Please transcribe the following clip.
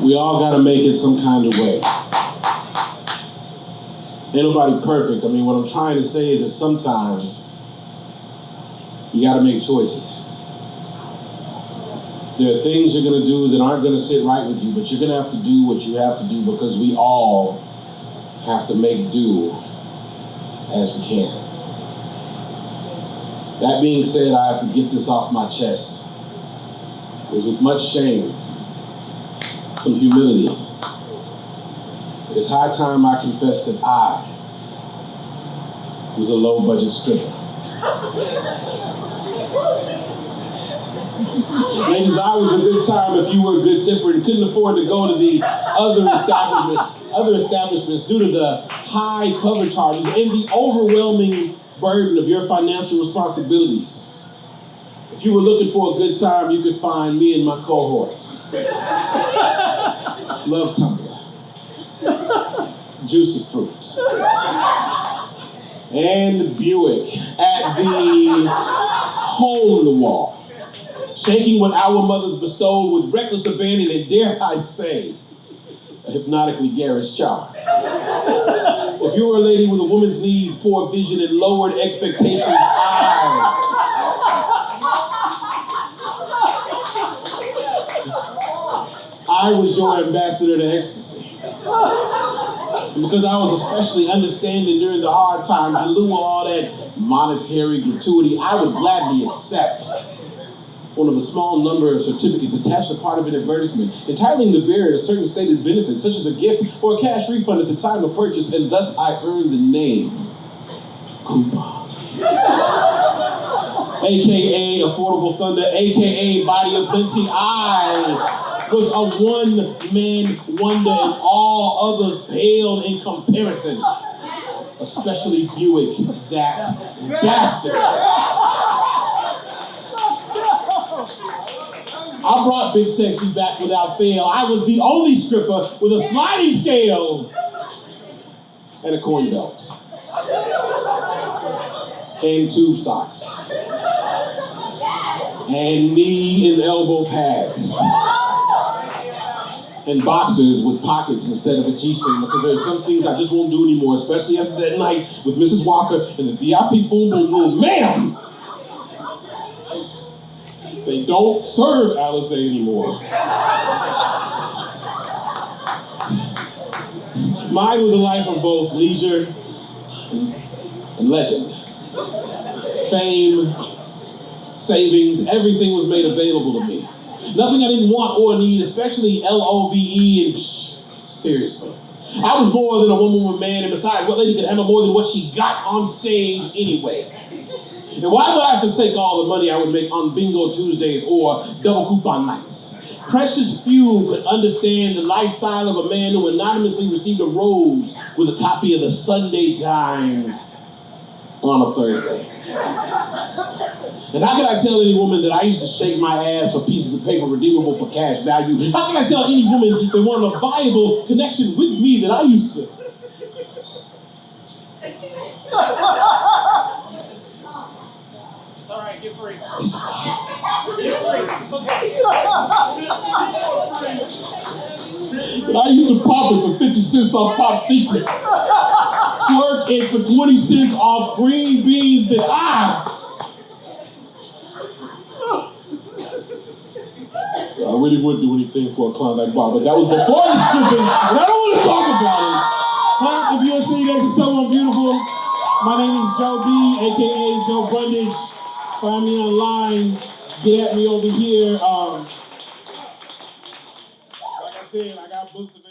We all gotta make it some kind of way. Ain't nobody perfect. I mean, what I'm trying to say is that sometimes you gotta make choices. There are things you're gonna do that aren't gonna sit right with you, but you're gonna have to do what you have to do because we all have to make do as we can. That being said, I have to get this off my chest. It was with much shame, some humility. It's high time I confess that I was a low-budget stripper. Ladies, I was a good time if you were a good tipper and couldn't afford to go to the other establishments due to the high cover charges and the overwhelming burden of your financial responsibilities. If you were looking for a good time, you could find me and my cohorts. Love Tumbler, Juicy Fruit, and Buick at the hole in the wall, shaking what our mothers bestowed with reckless abandon and, dare I say, a hypnotically garish charm. If you were a lady with a woman's needs, poor vision, and lowered expectations, I was your ambassador to ecstasy. And because I was especially understanding during the hard times, in lieu of all that monetary gratuity, I would gladly accept one of a small number of certificates attached to part of an advertisement, entitling the bearer to certain stated benefits, such as a gift or a cash refund at the time of purchase, and thus I earned the name Coupon. AKA Affordable Thunder, AKA Body of Plenty. I was a one-man wonder and all others paled in comparison. Especially Buick, that bastard. I brought Big Sexy back without fail. I was the only stripper with a sliding scale and a coin belt and tube socks and knee and elbow pads and boxers with pockets instead of a G-string, because there are some things I just won't do anymore, especially after that night with Mrs. Walker in the VIP Boom Boom Room. Ma'am! They don't serve Alizé anymore. Mine was a life of both leisure and legend. Fame, savings, everything was made available to me. Nothing I didn't want or need, especially LOVE and seriously. I was more than a woman man, and besides, what lady could handle more than what she got on stage anyway? And why would I forsake all the money I would make on Bingo Tuesdays or double coupon nights? Precious few could understand the lifestyle of a man who anonymously received a rose with a copy of the Sunday Times on a Thursday. And how can I tell any woman that I used to shake my ass for pieces of paper redeemable for cash value? How can I tell any woman that wanted a viable connection with me that I used to? It's all right, get free. It's okay. Get free, it's okay. But I used to pop it for 50 cents off Pop Secret. Twerk it for 20 cents off green beans that I really wouldn't do anything for a clown like Bob, but that was before the stripping, and I don't want to talk about it. Hi, if you're sitting next to someone beautiful, my name is Joe B, aka Joe Brundage. Find me online, get at me over here. Like I said, I got books available.